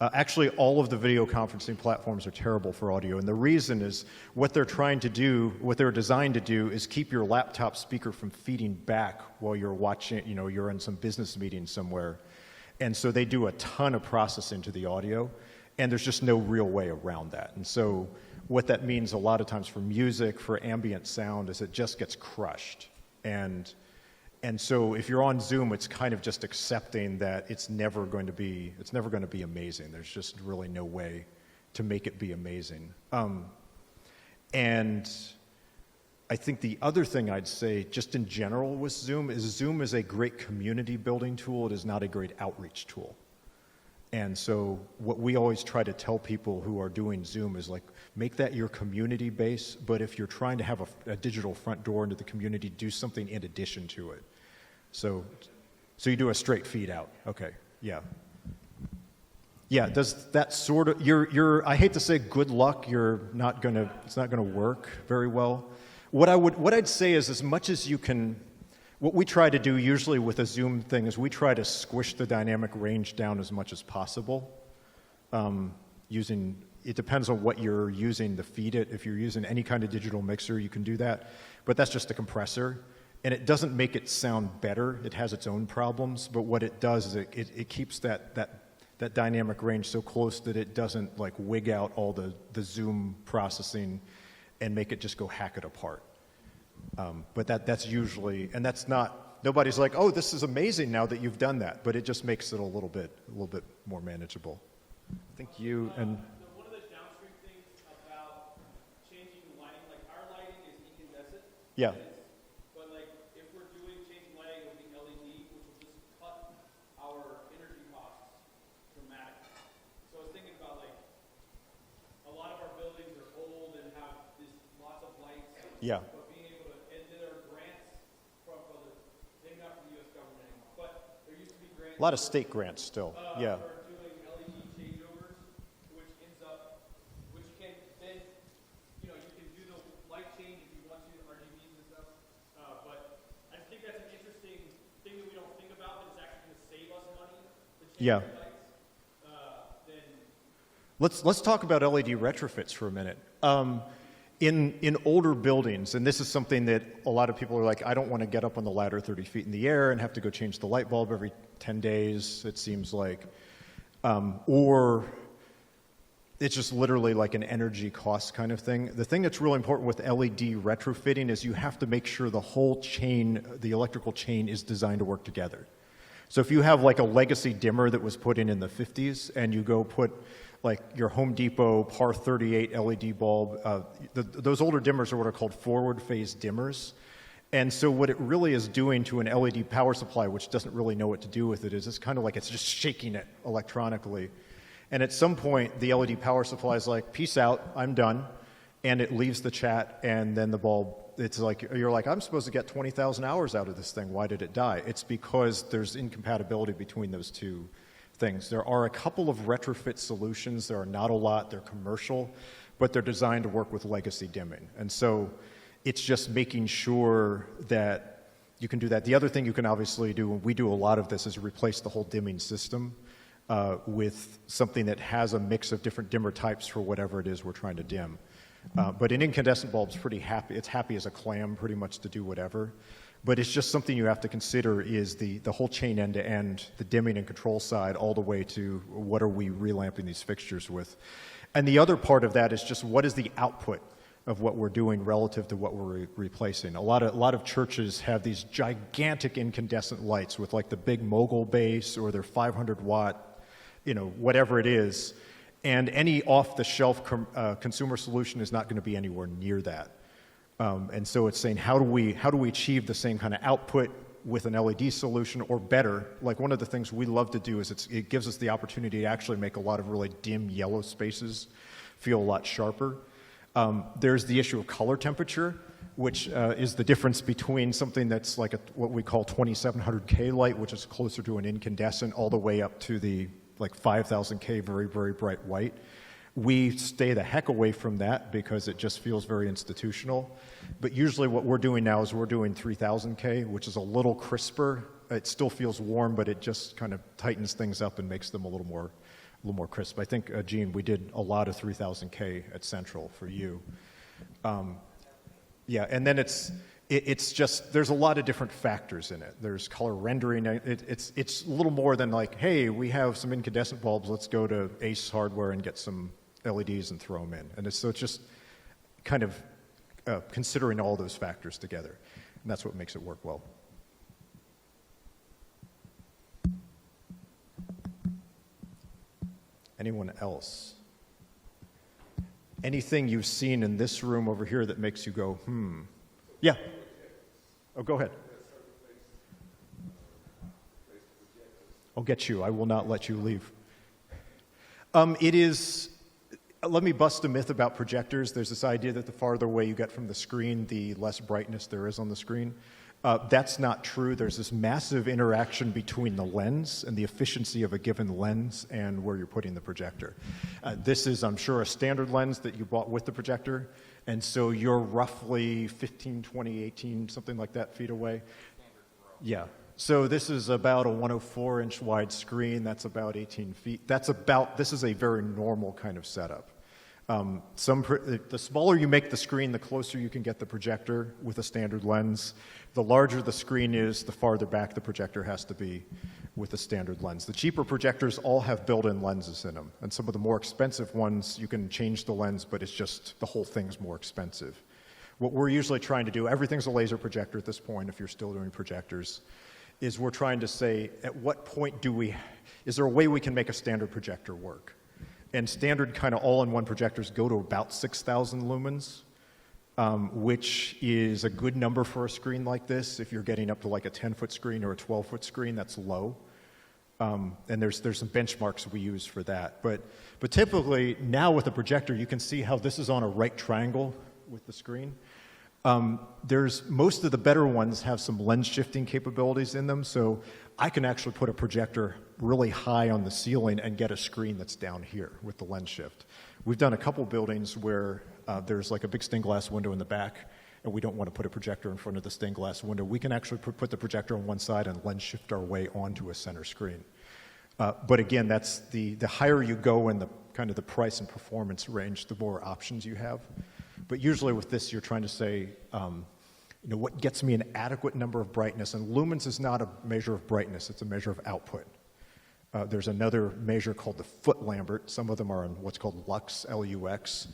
Actually, all of the video conferencing platforms are terrible for audio, and the reason is what they're trying to do, what they're designed to do, is keep your laptop speaker from feeding back while you're watching, you're in some business meeting somewhere. And so they do a ton of processing to the audio, and there's just no real way around that. And so what that means a lot of times for music, for ambient sound, is it just gets crushed. And so if you're on Zoom, it's kind of just accepting that it's never going to be amazing. There's just really no way to make it be amazing. And I think the other thing I'd say, just in general with Zoom is a great community building tool. It is not a great outreach tool. And so what we always try to tell people who are doing Zoom is like, make that your community base, but if you're trying to have a digital front door into the community, do something in addition to it. So you do a straight feed out. Okay, yeah. Yeah, does that sort of, I hate to say good luck, it's not gonna work very well. What I'd say is, as much as you can, what we try to do usually with a Zoom thing is we try to squish the dynamic range down as much as possible. It depends on what you're using to feed it. If you're using any kind of digital mixer, you can do that. But that's just a compressor. And it doesn't make it sound better. It has its own problems. But what it does is it keeps that dynamic range so close that it doesn't like wig out all the Zoom processing and make it just go hack it apart. But that's usually, and that's not, nobody's like, oh, this is amazing now that you've done that, but it just makes it a little bit more manageable. I think you and One of the downstream things about changing the lighting, like our lighting is incandescent. yeah. But like if we're changing lighting with the LED, which will just cut our energy costs dramatically. So I was thinking about like a lot of our buildings are old and have lots of lights. Yeah. But being able to, and there are grants from maybe not from the U.S. government anymore, but there used to be grants. A lot of state grants still. Yeah. For doing LED changeovers, which can then, you can do the light change if you want to, RGBs and stuff. But I just think that's an interesting thing that we don't think about, that it's actually going to save us money to change Yeah. the lights. Let's talk about LED retrofits for a minute. In older buildings, and this is something that a lot of people are like, I don't want to get up on the ladder 30 feet in the air and have to go change the light bulb every 10 days, it seems like. Or it's just literally like an energy cost kind of thing. The thing that's really important with LED retrofitting is you have to make sure the whole chain, the electrical chain, is designed to work together. So if you have like a legacy dimmer that was put in the 50s and you go put like your Home Depot PAR 38 LED bulb, those older dimmers are what are called forward phase dimmers. And so what it really is doing to an LED power supply, which doesn't really know what to do with it, is it's kind of like it's just shaking it electronically. And at some point, the LED power supply is like, peace out, I'm done. And it leaves the chat, and then the bulb, it's like, you're like, I'm supposed to get 20,000 hours out of this thing. Why did it die? It's because there's incompatibility between those two things. There are a couple of retrofit solutions. There are not a lot. They're commercial, but they're designed to work with legacy dimming. And so it's just making sure that you can do that. The other thing you can obviously do, and we do a lot of this, is replace the whole dimming system with something that has a mix of different dimmer types for whatever it is we're trying to dim. But an incandescent bulb's pretty happy. It's happy as a clam pretty much to do whatever. But it's just something you have to consider is the whole chain end to end, the dimming and control side, all the way to what are we relamping these fixtures with. And the other part of that is just what is the output of what we're doing relative to what we're replacing. A lot of churches have these gigantic incandescent lights with like the big mogul base or their 500 watt, whatever it is. And any off-the-shelf consumer solution is not going to be anywhere near that. And so it's saying, how do we achieve the same kind of output with an LED solution or better? Like one of the things we love to do is it gives us the opportunity to actually make a lot of really dim yellow spaces feel a lot sharper. There's the issue of color temperature, which is the difference between something that's like what we call 2700K light, which is closer to an incandescent, all the way up to the like 5000K very, very bright white. We stay the heck away from that because it just feels very institutional. But usually what we're doing now is we're doing 3000K, which is a little crisper. It still feels warm, but it just kind of tightens things up and makes them a little more crisp. I think, Gene, we did a lot of 3000K at Central for you. Yeah, and then it's just, there's a lot of different factors in it. There's color rendering. It's a little more than like, hey, we have some incandescent bulbs, let's go to Ace Hardware and get some LEDs and throw them in. And so it's just kind of considering all those factors together. And that's what makes it work well. Anyone else? Anything you've seen in this room over here that makes you go, Yeah. Oh, go ahead. I'll get you. I will not let you leave. Let me bust a myth about projectors. There's this idea that the farther away you get from the screen, the less brightness there is on the screen. That's not true. There's this massive interaction between the lens and the efficiency of a given lens and where you're putting the projector. This is, I'm sure, a standard lens that you bought with the projector, and so you're roughly 15, 20, 18, something like that feet away. Yeah. So this is about a 104-inch wide screen. That's about 18 feet. This is a very normal kind of setup. The smaller you make the screen, the closer you can get the projector with a standard lens. The larger the screen is, the farther back the projector has to be with a standard lens. The cheaper projectors all have built-in lenses in them, and some of the more expensive ones, you can change the lens, but it's just the whole thing's more expensive. What we're usually trying to do, everything's a laser projector at this point if you're still doing projectors, is we're trying to say, at what point is there a way we can make a standard projector work? And standard kind of all-in-one projectors go to about 6,000 lumens, which is a good number for a screen like this. If you're getting up to like a 10-foot screen or a 12-foot screen, that's low. And there's some benchmarks we use for that. But typically, now with a projector, you can see how this is on a right triangle with the screen. Most of the better ones have some lens shifting capabilities in them, so I can actually put a projector really high on the ceiling and get a screen that's down here with the lens shift. We've done a couple buildings where there's like a big stained glass window in the back, and we don't want to put a projector in front of the stained glass window. We can actually put the projector on one side and lens shift our way onto a center screen. But again, that's the higher you go in the kind of the price and performance range, the more options you have. But usually with this, you're trying to say, what gets me an adequate number of brightness? And lumens is not a measure of brightness, it's a measure of output. There's another measure called the foot Lambert. Some of them are in what's called lux, L-U-X.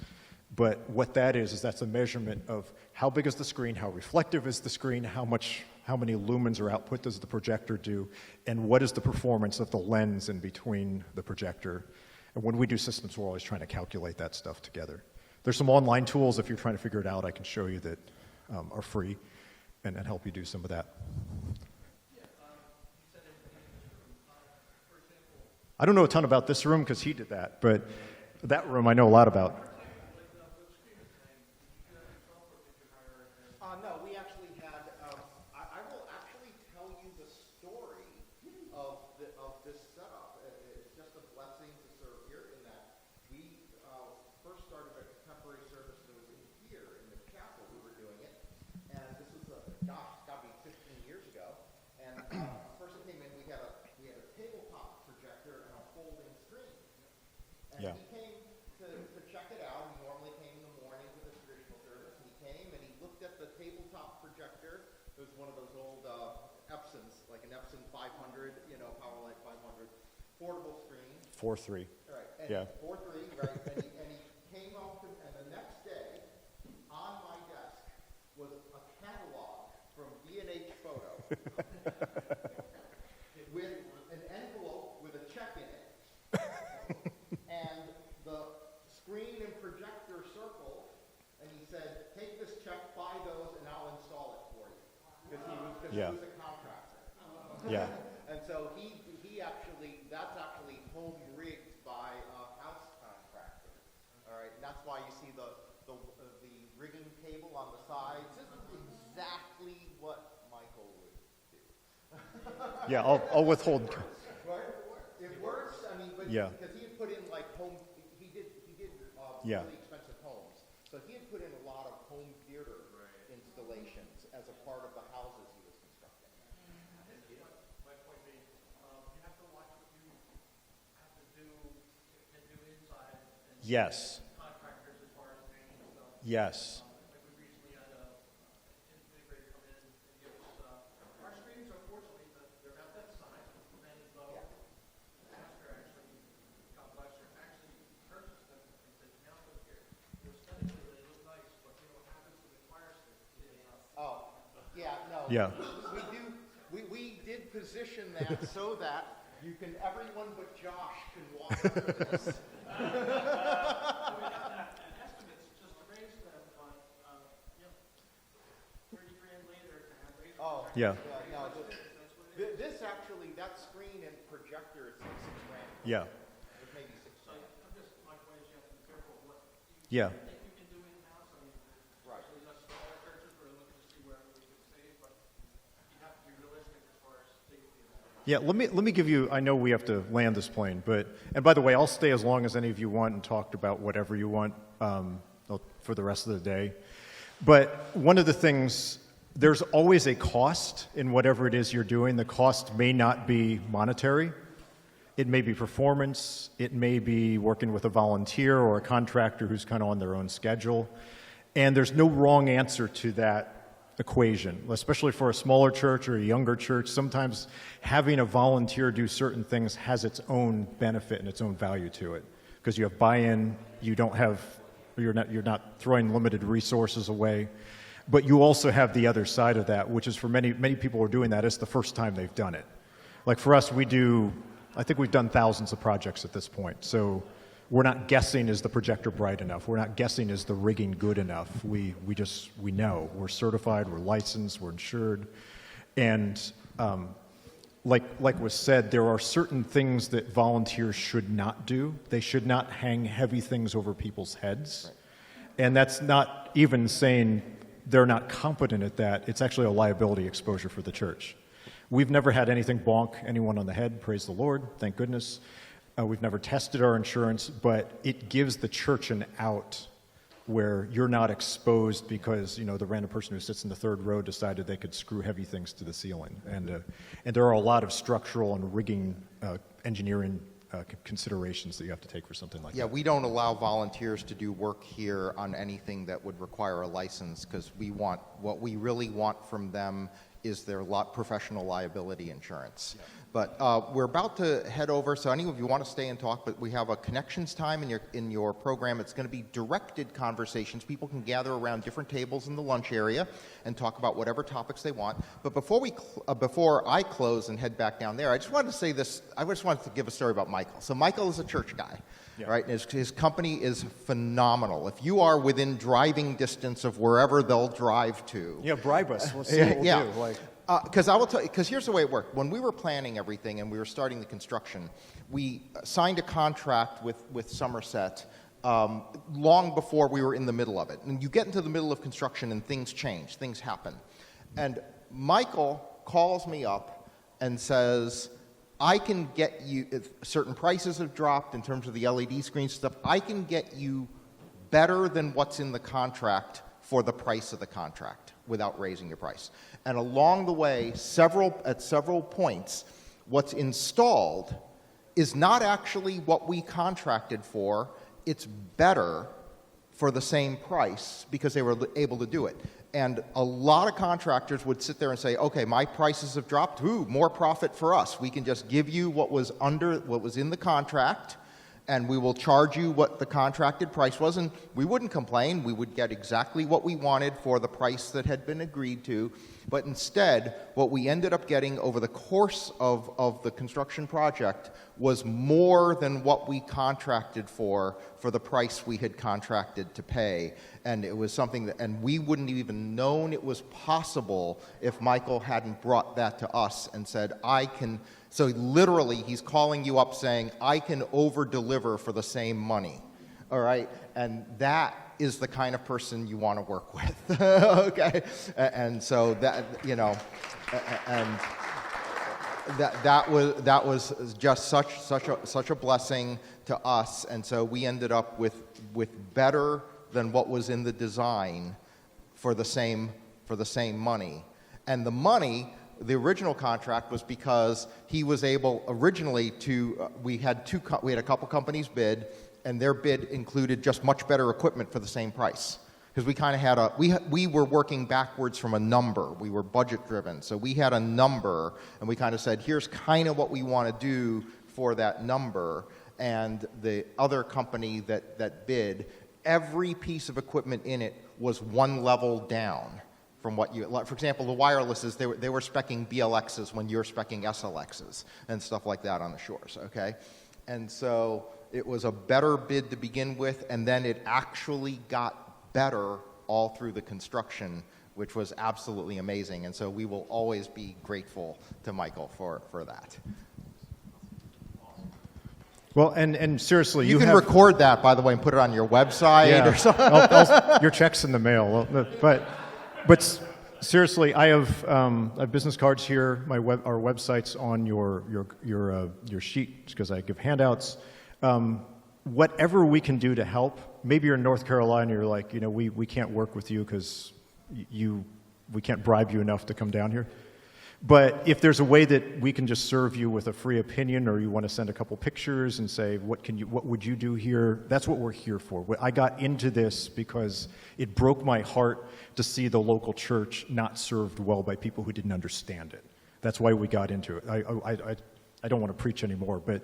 But what that is that's a measurement of how big is the screen, how reflective is the screen, how many lumens or output does the projector do, and what is the performance of the lens in between the projector. And when we do systems, we're always trying to calculate that stuff together. There's some online tools, if you're trying to figure it out, I can show you that are free and help you do some of that. I don't know a ton about this room because he did that, but that room I know a lot about. No, we actually had, I will actually tell you the story of this setup. It's just a blessing to serve here in that we first started a contemporary service that was in here in the chapel. We were doing it, and this was, gosh, it's got to be 15 years Yeah. He came to check it out. He normally came in the morning for the traditional service. And he came and he looked at the tabletop projector. It was one of those old Epsons, like an Epson 500, Powerlight 500, portable screen. 4-3. Right. And Yeah. 4-3, right. and he came up to, and the next day, on my desk was a catalog from B&H Photo with an envelope with a check in it. And the screen and projector circled, and he said, take this check, buy those, and I'll install it for you. Because he was a contractor. Yeah. And so he actually, that's actually home rigged by a house contractor. All right, and that's why you see the rigging table on the sides. This is exactly what Michael would do. Yeah, I'll withhold. It works. I mean, but Yeah. because he had put in like home, he did Yeah. really expensive homes. So he had put in a lot of home theater installations as a part of the houses he was constructing. My point being, you have to watch what you have to do inside. And Yes. contractors as far as painting and stuff. Yes. Like we recently had an integrator come in and give us, our screens, unfortunately, they're about that size. And the pastor actually, God bless her, actually purchased them and said, now look here. They're aesthetically, they look nice, but you know what happens with the fire stick? Oh, yeah, no. Yeah. We did position that so that everyone but Josh can walk under this. Estimates just to raise them, but, 30 grand later to have laser. Oh. Yeah. No, this actually, that screen and projector is like $6,000. Yeah. It may be $6,000. My point is you have to be careful of what Yeah. you think you can do in-house. I mean, right. There's smaller churches where they're looking to see where we can save, but you have to be realistic as far as safety. Yeah, let me give you, I know we have to land this plane, and by the way, I'll stay as long as any of you want and talk about whatever you want for the rest of the day. But one of the things, there's always a cost in whatever it is you're doing. The cost may not be monetary. It may be performance. It may be working with a volunteer or a contractor who's kind of on their own schedule. And there's no wrong answer to that equation, especially for a smaller church or a younger church. Sometimes having a volunteer do certain things has its own benefit and its own value to it, because you have buy-in. You're not throwing limited resources away, but you also have the other side of that, which is for many people who are doing that, it's the first time they've done it. Like for us, I think we've done thousands of projects at this point. So we're not guessing, is the projector bright enough? We're not guessing, is the rigging good enough? We know. We're certified, we're licensed, we're insured. And like was said, there are certain things that volunteers should not do. They should not hang heavy things over people's heads. Right. And that's not even saying they're not competent at that. It's actually a liability exposure for the church. We've never had anything bonk anyone on the head, praise the Lord, thank goodness. We've never tested our insurance, but it gives the church an out where you're not exposed because, the random person who sits in the third row decided they could screw heavy things to the ceiling. And there are a lot of structural and rigging engineering considerations that you have to take for something like that. Yeah, we don't allow volunteers to do work here on anything that would require a license, because what we really want from them is their professional liability insurance. Yeah. But we're about to head over, so any of you want to stay and talk, but we have a connections time in your program. It's going to be directed conversations. People can gather around different tables in the lunch area and talk about whatever topics they want. But before I close and head back down there, I just wanted to say this. I just wanted to give a story about Michael. So Michael is a church guy, right? And his company is phenomenal. If you are within driving distance of wherever they'll drive to. Yeah, bribe us. We'll see what we'll do. Because I will tell you, because here's the way it worked. When we were planning everything and we were starting the construction, we signed a contract with Somerset long before we were in the middle of it. And you get into the middle of construction and things change, things happen. And Michael calls me up and says, I can get you, if certain prices have dropped in terms of the LED screen stuff, I can get you better than what's in the contract for the price of the contract without raising your price. And along the way, at several points, what's installed is not actually what we contracted for. It's better for the same price because they were able to do it. And a lot of contractors would sit there and say, okay, my prices have dropped. Ooh, more profit for us. We can just give you what was in the contract, and we will charge you what the contracted price was, and we wouldn't complain. We would get exactly what we wanted for the price that had been agreed to. But instead, what we ended up getting over the course of the construction project was more than what we contracted for the price we had contracted to pay. And it was something that, and we wouldn't even known it was possible if Michael hadn't brought that to us and said, I can, so literally he's calling you up saying, I can over-deliver for the same money, all right? And that is the kind of person you want to work with, okay? And so that, you know, and that was just such a blessing to us. And so we ended up with better than what was in the design for the same money. And the money, the original contract was because he was able originally to, we had a couple companies bid, and their bid included just much better equipment for the same price. Because we kind of had we were working backwards from a number. We were budget driven. So we had a number, and we kind of said, here's kind of what we want to do for that number. And the other company that bid, every piece of equipment in it was one level down from what you, like, for example, the wirelesses, they were speccing BLXs when you're speccing SLXs and stuff like that on the shores, okay? And so it was a better bid to begin with, and then it actually got better all through the construction, which was absolutely amazing. And so we will always be grateful to Michael for that. Well, and seriously, you can record that, by the way, and put it on your website or something. Your check's in the mail. But seriously, I have business cards here. Our website's on your sheet because I give handouts. Whatever we can do to help. Maybe you're in North Carolina. You're like, you know, we can't work with you because we can't bribe you enough to come down here. But if there's a way that we can just serve you with a free opinion, or you want to send a couple pictures and say, what would you do here? That's what we're here for. I got into this because it broke my heart to see the local church not served well by people who didn't understand it. That's why we got into it. I don't want to preach anymore, but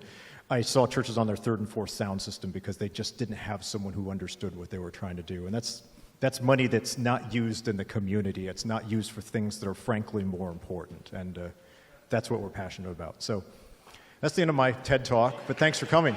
I saw churches on their third and fourth sound system because they just didn't have someone who understood what they were trying to do. And that's money that's not used in the community. It's not used for things that are frankly more important. And that's what we're passionate about. So that's the end of my TED Talk, but thanks for coming.